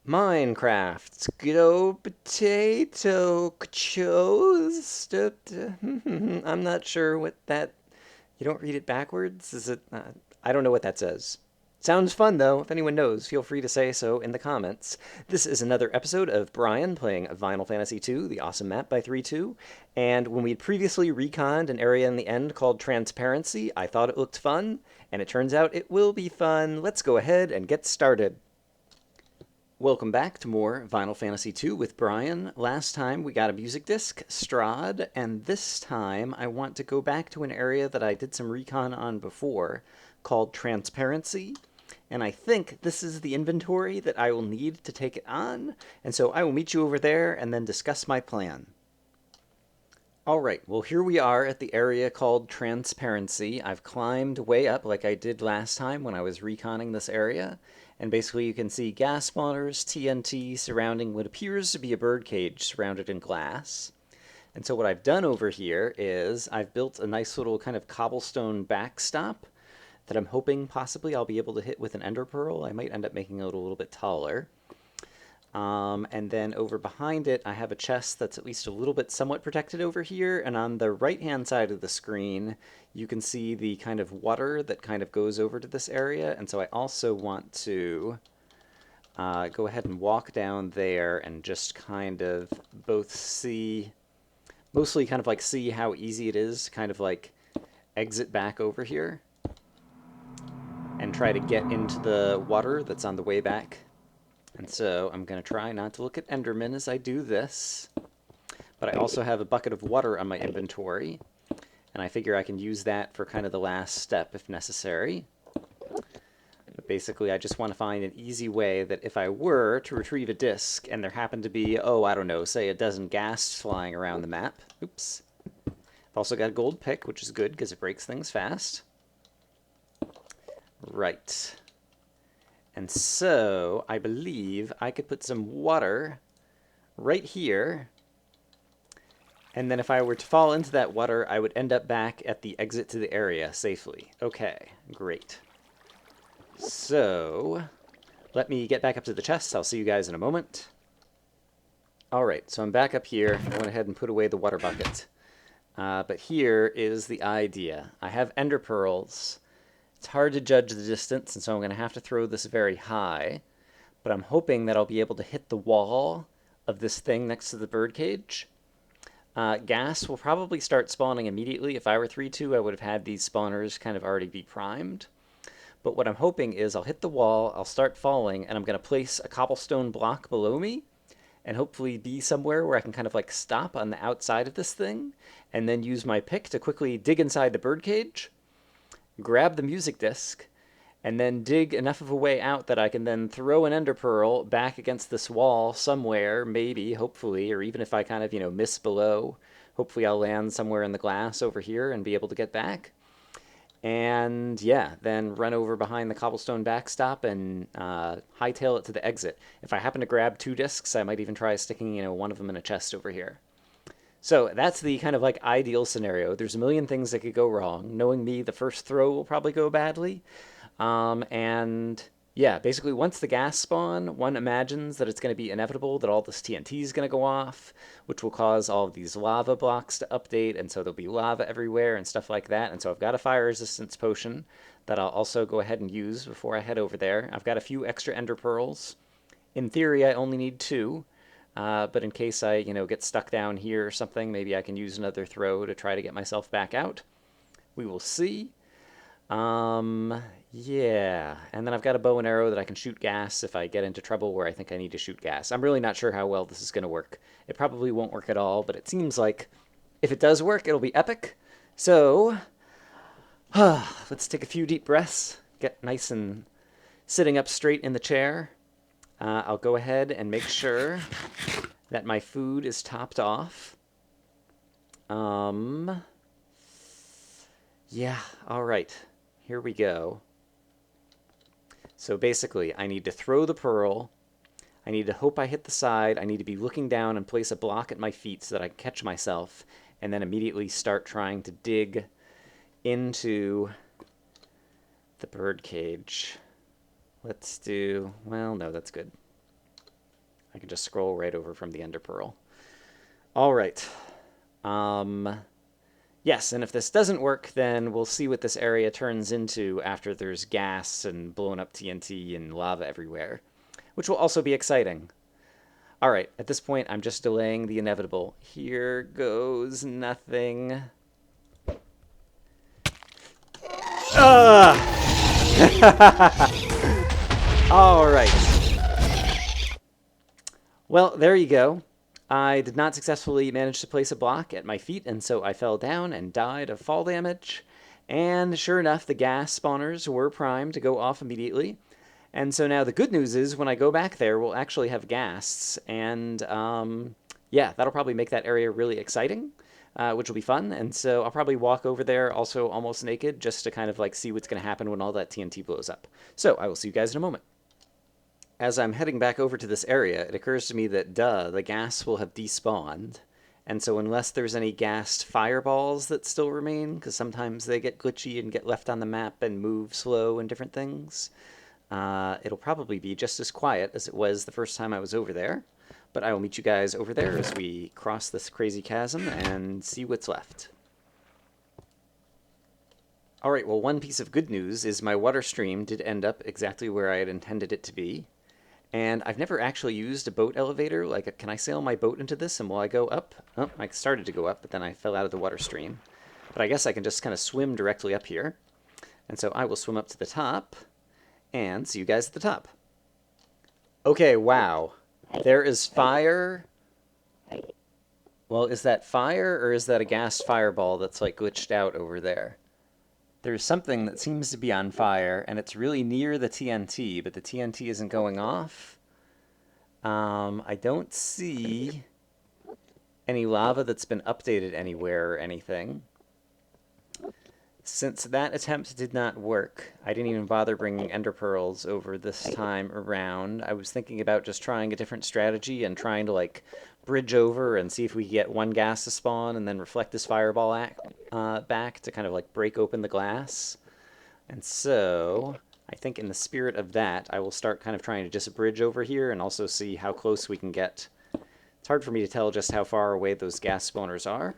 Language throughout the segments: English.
Minecraft. Go potato chose. I'm not sure what that. You don't read it backwards? Is it? I don't know what that says. Sounds fun though. If anyone knows, feel free to say so in the comments. This is another episode of Brian playing Final Fantasy II, the awesome map by 3-2. And when we had previously reconned an area in the end called Transparency, I thought it looked fun, and it turns out it will be fun. Let's go ahead and get started. Welcome back to more Final Fantasy II with Brian. Last time we got a music disc, Strahd, and this time I want to go back to an area that I did some recon on before called Transparency. And I think this is the inventory that I will need to take it on. And so I will meet you over there and then discuss my plan. All right, well, here we are at the area called Transparency. I've climbed way up like I did last time when I was reconning this area. And basically you can see gas spawners, TNT surrounding what appears to be a birdcage surrounded in glass. And so what I've done over here is I've built a nice little kind of cobblestone backstop that I'm hoping possibly I'll be able to hit with an ender pearl. I might end up making it a little bit taller. And then over behind it, I have a chest that's at least a little bit somewhat protected over here. And on the right-hand side of the screen, you can see the kind of water that kind of goes over to this area. And so I also want to go ahead and walk down there and just kind of both see, mostly kind of like see how easy it is to kind of like exit back over here and try to get into the water that's on the way back. And so I'm going to try not to look at Enderman as I do this. But I also have a bucket of water on my inventory. And I figure I can use that for kind of the last step if necessary. But basically, I just want to find an easy way that if I were to retrieve a disc and there happened to be, oh, I don't know, say a dozen ghasts flying around the map. Oops. I've also got a gold pick, which is good because it breaks things fast. Right. And so, I believe I could put some water right here. And then if I were to fall into that water, I would end up back at the exit to the area safely. Okay, great. So, let me get back up to the chest. I'll see you guys in a moment. Alright, so I'm back up here. I went ahead and put away the water bucket. But here is the idea. I have ender pearls. It's hard to judge the distance, and so I'm going to have to throw this very high. But I'm hoping that I'll be able to hit the wall of this thing next to the birdcage. Gas will probably start spawning immediately. If I were 3-2, I would have had these spawners kind of already be primed. But what I'm hoping is I'll hit the wall, I'll start falling, and I'm going to place a cobblestone block below me, and hopefully be somewhere where I can kind of like stop on the outside of this thing, and then use my pick to quickly dig inside the birdcage, grab the music disc, and then dig enough of a way out that I can then throw an ender pearl back against this wall somewhere, maybe, hopefully, or even if I kind of, miss below, hopefully I'll land somewhere in the glass over here and be able to get back. And yeah, then run over behind the cobblestone backstop and hightail it to the exit. If I happen to grab 2 discs, I might even try sticking, one of them in a chest over here. So that's the kind of like ideal scenario. There's a million things that could go wrong. Knowing me, the first throw will probably go badly. And yeah, basically once the gas spawn, one imagines that it's going to be inevitable that all this TNT is going to go off, which will cause all of these lava blocks to update, and so there'll be lava everywhere and stuff like that. And so I've got a fire resistance potion that I'll also go ahead and use before I head over there. I've got a few extra ender pearls. In theory, I only need 2. But in case I, get stuck down here or something, maybe I can use another throw to try to get myself back out. We will see. Yeah. And then I've got a bow and arrow that I can shoot gas if I get into trouble where I think I need to shoot gas. I'm really not sure how well this is going to work. It probably won't work at all, but it seems like if it does work, it'll be epic. So, let's take a few deep breaths, get nice and sitting up straight in the chair. I'll go ahead and make sure that my food is topped off. Yeah, all right. Here we go. So basically, I need to throw the pearl. I need to hope I hit the side. I need to be looking down and place a block at my feet so that I can catch myself, and then immediately start trying to dig into the birdcage. Let's do, well, no, that's good. I can just scroll right over from the Ender Pearl. All right. Yes, and if this doesn't work, then we'll see what this area turns into after there's gas and blown up TNT and lava everywhere, which will also be exciting. All right, at this point, I'm just delaying the inevitable. Here goes nothing. All right. Well, there you go. I did not successfully manage to place a block at my feet, and so I fell down and died of fall damage. And sure enough, the gas spawners were primed to go off immediately. And so now the good news is when I go back there, we'll actually have ghasts. And yeah, that'll probably make that area really exciting, which will be fun. And so I'll probably walk over there also almost naked just to kind of like see what's going to happen when all that TNT blows up. So I will see you guys in a moment. As I'm heading back over to this area, it occurs to me that, the gas will have despawned. And so unless there's any gassed fireballs that still remain, because sometimes they get glitchy and get left on the map and move slow and different things, it'll probably be just as quiet as it was the first time I was over there. But I will meet you guys over there as we cross this crazy chasm and see what's left. Alright, well, one piece of good news is my water stream did end up exactly where I had intended it to be. And I've never actually used a boat elevator. Like, can I sail my boat into this and will I go up? Oh, I started to go up, but then I fell out of the water stream. But I guess I can just kind of swim directly up here. And so I will swim up to the top and see you guys at the top. Okay, wow. There is fire. Well, is that fire or is that a gas fireball that's like glitched out over there? There's something that seems to be on fire, and it's really near the TNT, but the TNT isn't going off. I don't see any lava that's been updated anywhere or anything. Since that attempt did not work, I didn't even bother bringing ender pearls over this time around. I was thinking about just trying a different strategy and trying to, like, bridge over and see if we could get one gas to spawn and then reflect this fireball back to kind of, like, break open the glass. And so, I think in the spirit of that, I will start kind of trying to just bridge over here and also see how close we can get. It's hard for me to tell just how far away those gas spawners are.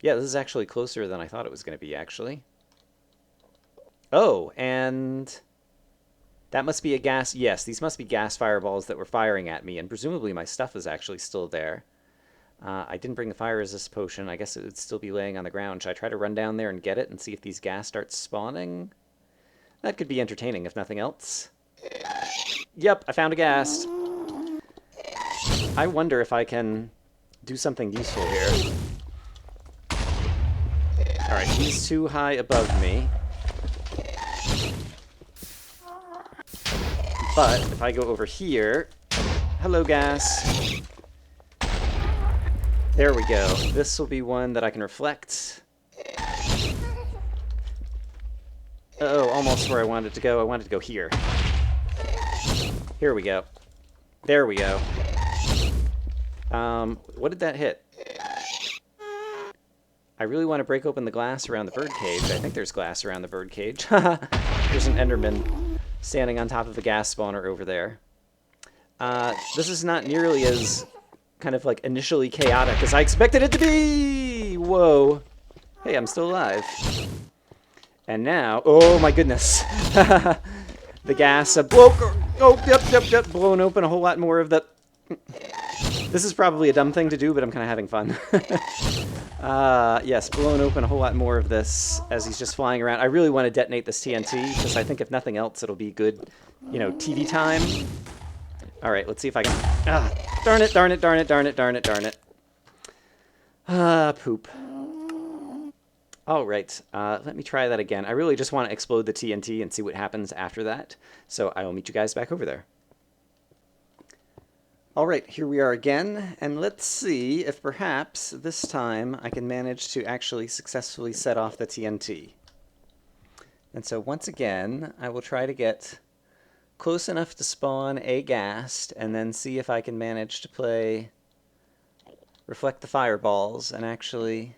Yeah, this is actually closer than I thought it was going to be, actually. Oh, and that must be a gas... Yes, these must be gas fireballs that were firing at me, and presumably my stuff is actually still there. I didn't bring the fire resist potion. I guess it would still be laying on the ground. Should I try to run down there and get it and see if these gas start spawning? That could be entertaining, if nothing else. Yep, I found a gas. I wonder if I can do something useful here. Alright, he's too high above me. But if I go over here... Hello, gas. There we go. This will be one that I can reflect. Oh, almost where I wanted it to go. I wanted to go here. Here we go. There we go. What did that hit? I really want to break open the glass around the birdcage. I think there's glass around the birdcage. There's an Enderman standing on top of the gas spawner over there. This is not nearly as kind of like initially chaotic as I expected it to be! Whoa. Hey, I'm still alive. And now, oh my goodness. The gas, blown open a whole lot more of the... This is probably a dumb thing to do, but I'm kind of having fun. Yes, blown open a whole lot more of this as he's just flying around. I really want to detonate this TNT, because I think if nothing else, it'll be good, you know, TV time. Alright, let's see if I can... darn it, darn it, darn it, darn it, darn it, darn it. Poop. Alright, let me try that again. I really just want to explode the TNT and see what happens after that. So I will meet you guys back over there. Alright, here we are again, and let's see if perhaps this time I can manage to actually successfully set off the TNT. And so once again, I will try to get close enough to spawn a ghast, and then see if I can manage to reflect the fireballs, and actually...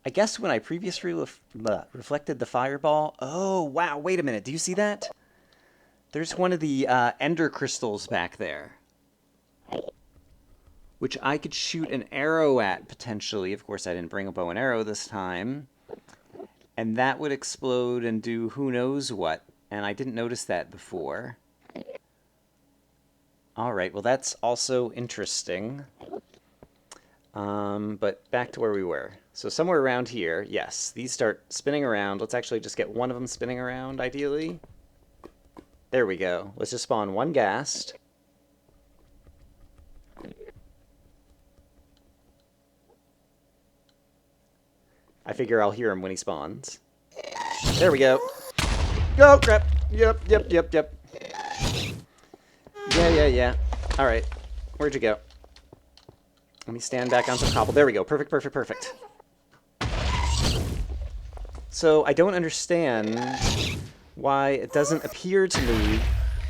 I guess when I previously reflected the fireball... Oh, wow, wait a minute, do you see that? There's one of the ender crystals back there, which I could shoot an arrow at, potentially. Of course, I didn't bring a bow and arrow this time. And that would explode and do who knows what. And I didn't notice that before. Alright, well that's also interesting. But back to where we were. So somewhere around here, yes, these start spinning around. Let's actually just get one of them spinning around, ideally. There we go. Let's just spawn one Ghast. I figure I'll hear him when he spawns. There we go. Oh, crap. Yep. Yeah. Alright. Where'd you go? Let me stand back on some cobble. There we go. Perfect. So, I don't understand why it doesn't appear to me...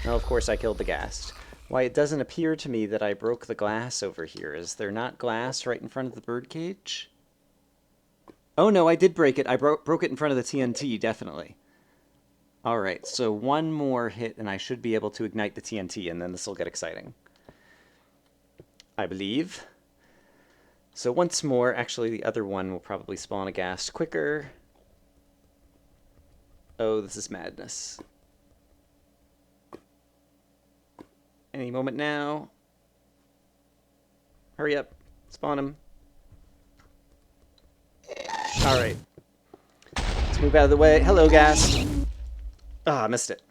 Well, of course I killed the Ghast. Why it doesn't appear to me that I broke the glass over here. Is there not glass right in front of the birdcage? Oh no, I did break it. I broke it in front of the TNT, definitely. Alright, so one more hit and I should be able to ignite the TNT and then this will get exciting. I believe. So once more, actually the other one will probably spawn a Ghast quicker. Oh, this is madness. Any moment now. Hurry up. Spawn him. Alright. Let's move out of the way. Hello, Ghast. Ah, I missed it.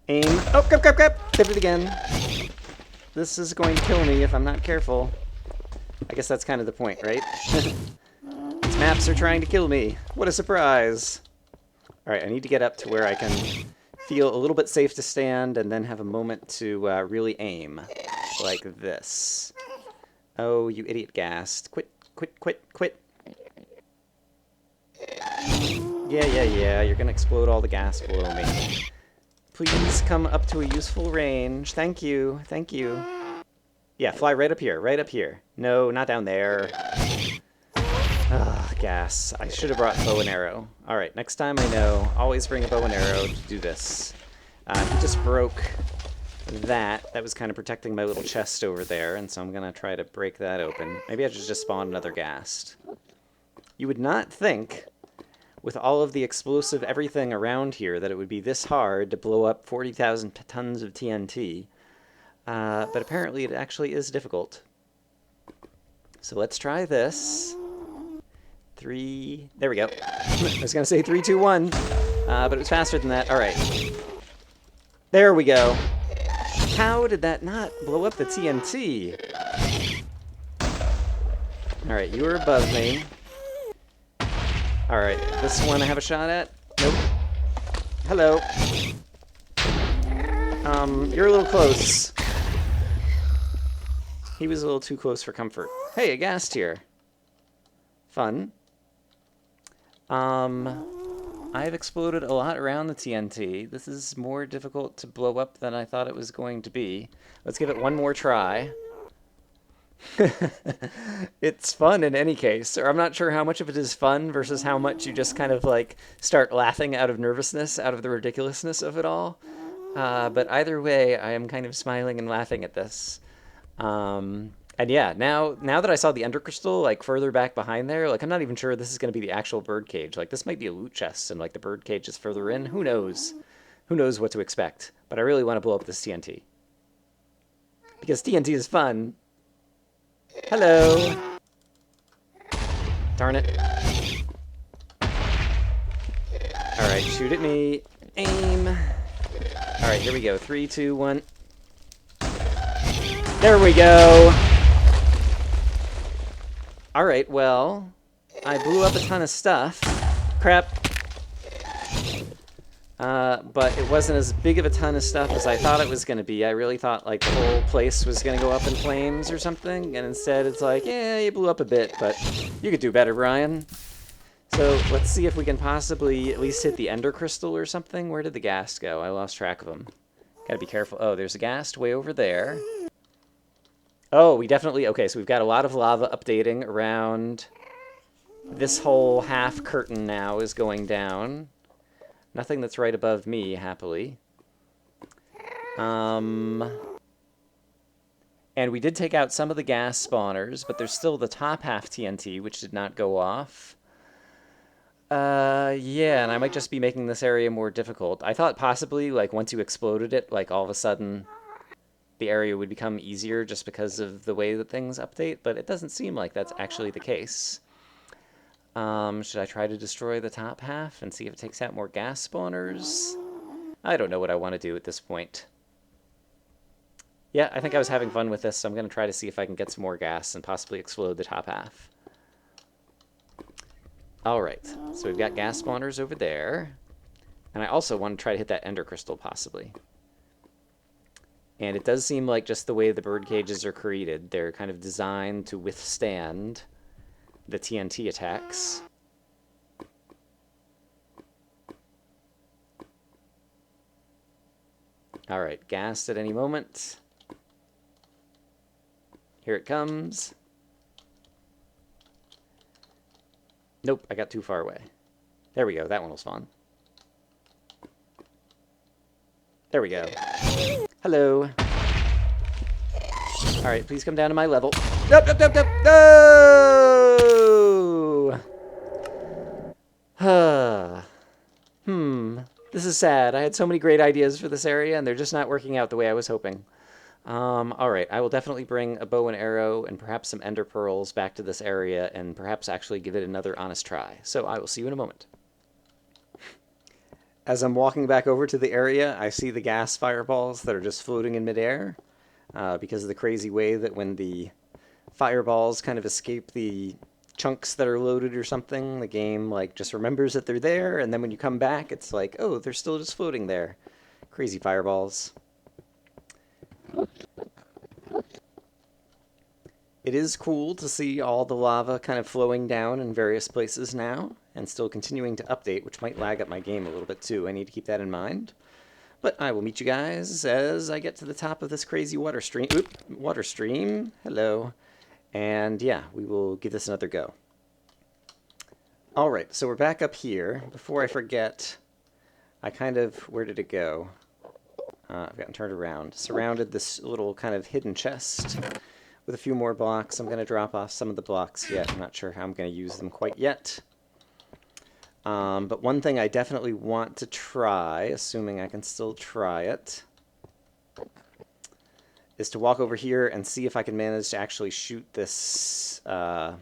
Aim. Oh, crap. Did it again. This is going to kill me if I'm not careful. I guess that's kind of the point, right? These maps are trying to kill me. What a surprise. Alright, I need to get up to where I can feel a little bit safe to stand and then have a moment to really aim. Like this. Oh, you idiot Ghast. Quit. Yeah. You're gonna explode all the gas below me. Please come up to a useful range. Thank you. Yeah, fly right up here. No, not down there. Ugh, gas. I should have brought bow and arrow. Alright, next time I know. Always bring a bow and arrow to do this. He just broke that. That was kind of protecting my little chest over there, and so I'm gonna try to break that open. Maybe I should just spawn another Ghast. You would not think, with all of the explosive everything around here, that it would be this hard to blow up 40,000 tons of TNT. But apparently it actually is difficult. So let's try this. 3... There we go. I was going to say 3, 2, 1. But it was faster than that. Alright. There we go. How did that not blow up the TNT? Alright, you were above me. Alright, this one I have a shot at? Nope. Hello. You're a little close. He was a little too close for comfort. Hey, a Ghast here. Fun. I've exploded a lot around the TNT. This is more difficult to blow up than I thought it was going to be. Let's give it one more try. It's fun in any case, or I'm not sure how much of it is fun versus how much you just kind of like start laughing out of nervousness, out of the ridiculousness of it all. But either way, I am kind of smiling and laughing at this. And yeah, now that I saw the ender crystal like further back behind there, like I'm not even sure this is going to be the actual bird cage. Like this might be a loot chest and like the bird cage is further in. Who knows? Who knows what to expect? But I really want to blow up this TNT. Because TNT is fun. Hello. Darn it. Alright, shoot at me. Aim. Alright, here we go. 3, 2, 1. There we go. Alright, well, I blew up a ton of stuff. Crap. But it wasn't as big of a ton of stuff as I thought it was going to be. I really thought, like, the whole place was going to go up in flames or something, and instead it's like, yeah, you blew up a bit, but you could do better, Brian. So, let's see if we can possibly at least hit the ender crystal or something. Where did the Ghast go? I lost track of them. Gotta be careful. Oh, there's a Ghast way over there. Oh, we definitely... Okay, so we've got a lot of lava updating around... This whole half curtain now is going down. Nothing that's right above me, happily. And we did take out some of the gas spawners, but there's still the top half TNT, which did not go off. Yeah, and I might just be making this area more difficult. I thought possibly, like, once you exploded it, like, all of a sudden the area would become easier just because of the way that things update, but it doesn't seem like that's actually the case. Should I try to destroy the top half and see if it takes out more gas spawners? I don't know what I want to do at this point. Yeah, I think I was having fun with this, so I'm going to try to see if I can get some more gas and possibly explode the top half. Alright, so we've got gas spawners over there. And I also want to try to hit that ender crystal, possibly. And it does seem like just the way the bird cages are created, they're kind of designed to withstand the TNT attacks. Alright, Ghast at any moment. Here it comes. Nope, I got too far away. There we go, that one was fun. There we go. Hello. Alright, please come down to my level. Nope, nope, nope, nope, no! This is sad. I had so many great ideas for this area, and they're just not working out the way I was hoping. Alright, I will definitely bring a bow and arrow and perhaps some ender pearls back to this area and perhaps actually give it another honest try. So I will see you in a moment. As I'm walking back over to the area, I see the gas fireballs that are just floating in midair because of the crazy way that when the fireballs kind of escape the chunks that are loaded or something, the game like just remembers that they're there, and then when you come back, it's like, oh, they're still just floating there. Crazy fireballs. It is cool to see all the lava kind of flowing down in various places now, and still continuing to update, which might lag up my game a little bit too. I need to keep that in mind. But I will meet you guys as I get to the top of this crazy water stream. Oop, water stream. Hello. And yeah, we will give this another go. Alright, so we're back up here. Before I forget, where did it go? I've gotten turned around. Surrounded this little kind of hidden chest with a few more blocks. I'm going to drop off some of the blocks yet. I'm not sure how I'm going to use them quite yet. But one thing I definitely want to try, assuming I can still try it, is to walk over here and see if I can manage to actually shoot this, are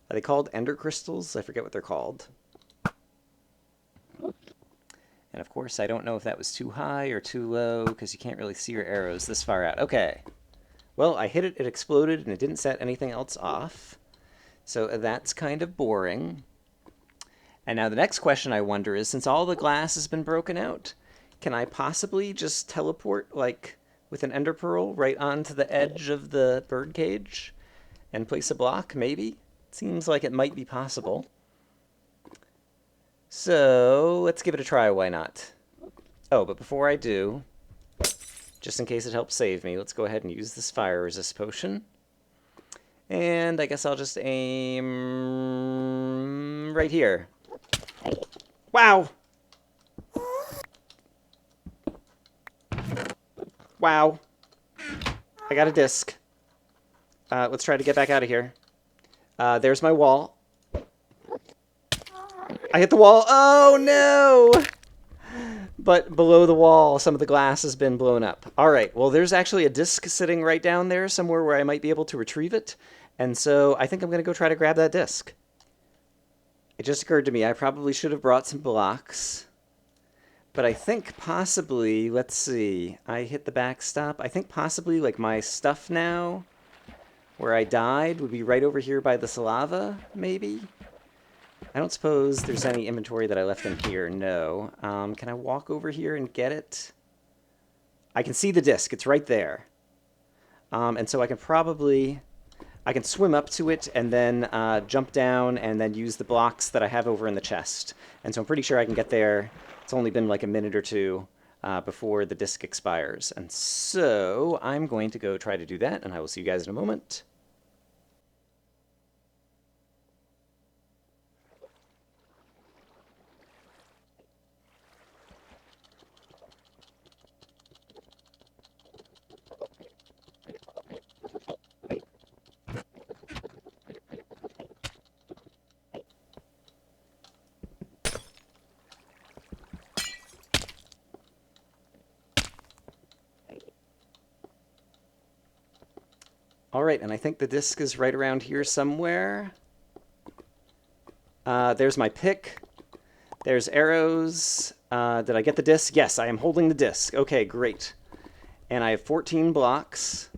they called ender crystals? I forget what they're called. And of course, I don't know if that was too high or too low, because you can't really see your arrows this far out. Okay. Well, I hit it, it exploded, and it didn't set anything else off. So that's kind of boring. And now the next question I wonder is, since all the glass has been broken out, can I possibly just teleport, like, with an ender pearl right onto the edge of the bird cage and place a block, maybe? It seems like it might be possible. So, let's give it a try, why not? Oh, but before I do, just in case it helps save me, let's go ahead and use this fire resist potion. And I guess I'll just aim right here. Wow! Wow. I got a disc. Let's try to get back out of here. There's my wall. I hit the wall. Oh, no! But below the wall, some of the glass has been blown up. All right, well, there's actually a disc sitting right down there somewhere where I might be able to retrieve it. And so I think I'm going to go try to grab that disc. It just occurred to me I probably should have brought some blocks. But I think possibly, let's see, I hit the backstop. I think possibly like my stuff now, where I died, would be right over here by this lava, maybe? I don't suppose there's any inventory that I left in here, no. Can I walk over here and get it? I can see the disc, it's right there. And so I can swim up to it and then jump down and then use the blocks that I have over in the chest. And so I'm pretty sure I can get there. It's only been like a minute or two before the disc expires. And so I'm going to go try to do that, and I will see you guys in a moment. All right, and I think the disc is right around here somewhere. There's my pick. There's arrows. Did I get the disc? Yes, I am holding the disc. Okay, great. And I have 14 blocks.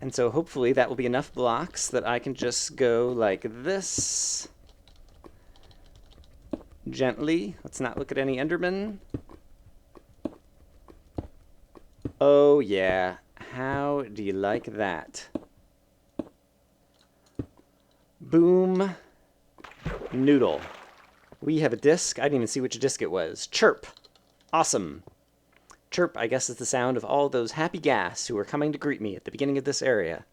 And so hopefully that will be enough blocks that I can just go like this. Gently. Let's not look at any Endermen. Oh, yeah. How do you like that? Boom. Noodle. We have a disc. I didn't even see which disc it was. Chirp. Awesome. Chirp, I guess, is the sound of all those happy Ghasts who were coming to greet me at the beginning of this area.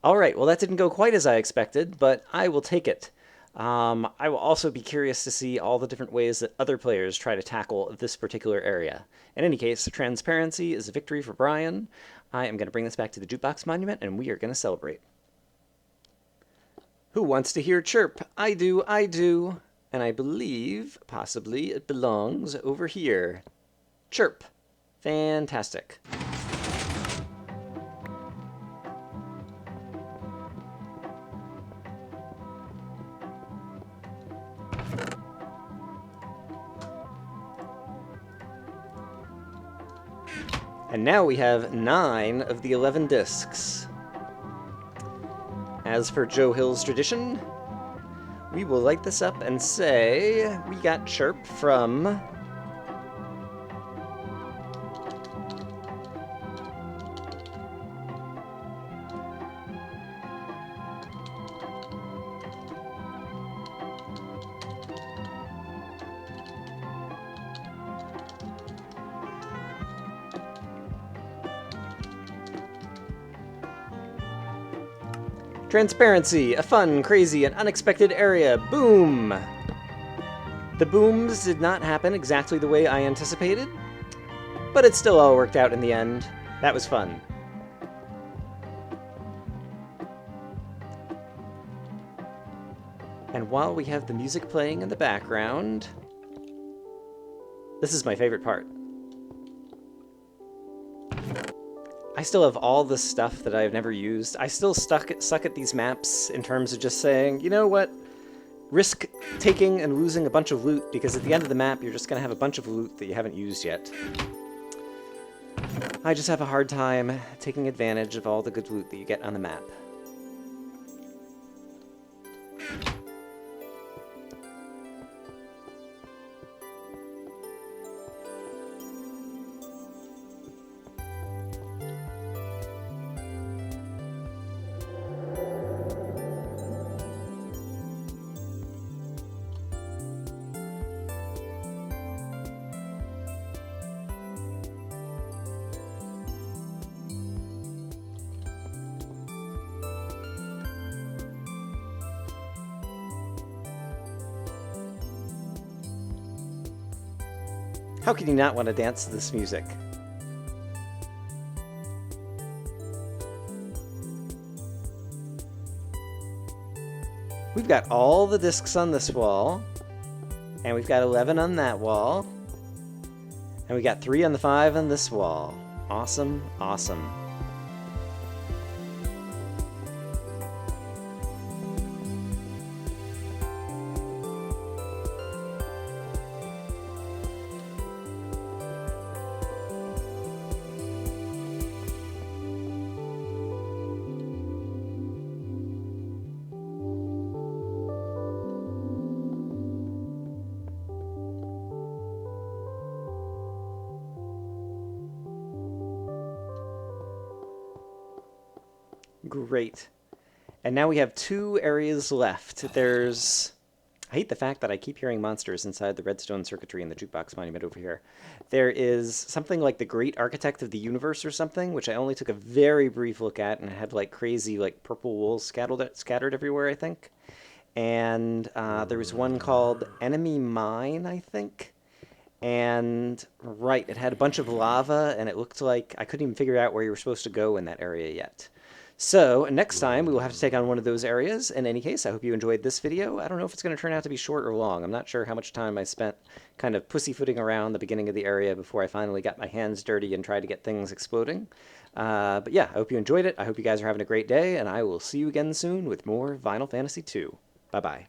All right, well, that didn't go quite as I expected, but I will take it. I will also be curious to see all the different ways that other players try to tackle this particular area. In any case, transparency is a victory for Brian. I am going to bring this back to the Jukebox Monument, and we are going to celebrate. Who wants to hear chirp? I do, I do. And I believe, possibly, it belongs over here. Chirp. Fantastic. And now we have 9 of the 11 discs. As for Joe Hill's tradition, we will light this up and say we got chirp from Transparency, a fun, crazy, and unexpected area. Boom! The booms did not happen exactly the way I anticipated, but it still all worked out in the end. That was fun. And while we have the music playing in the background, this is my favorite part. I still have all this stuff that I've never used. I still suck at these maps in terms of just saying, you know what? Risk taking and losing a bunch of loot, because at the end of the map, you're just going to have a bunch of loot that you haven't used yet. I just have a hard time taking advantage of all the good loot that you get on the map. How can you not want to dance to this music? We've got all the discs on this wall, and we've got 11 on that wall, and we got 3 on the 5 on this wall. Awesome, awesome. Great. And now we have 2 areas left. There's... I hate the fact that I keep hearing monsters inside the redstone circuitry in the Jukebox Monument over here. There is something like the Great Architect of the Universe or something, which I only took a very brief look at, and it had like crazy like purple wool scattered everywhere, I think. And there was one called Enemy Mine, I think. And, right, it had a bunch of lava, and it looked like I couldn't even figure out where you were supposed to go in that area yet. So next time we will have to take on one of those areas. In any case, I hope you enjoyed this video. I don't know if it's going to turn out to be short or long. I'm not sure how much time I spent kind of pussyfooting around the beginning of the area before I finally got my hands dirty and tried to get things exploding. But yeah, I hope you enjoyed it. I hope you guys are having a great day, and I will see you again soon with more Final Fantasy II. Bye-bye.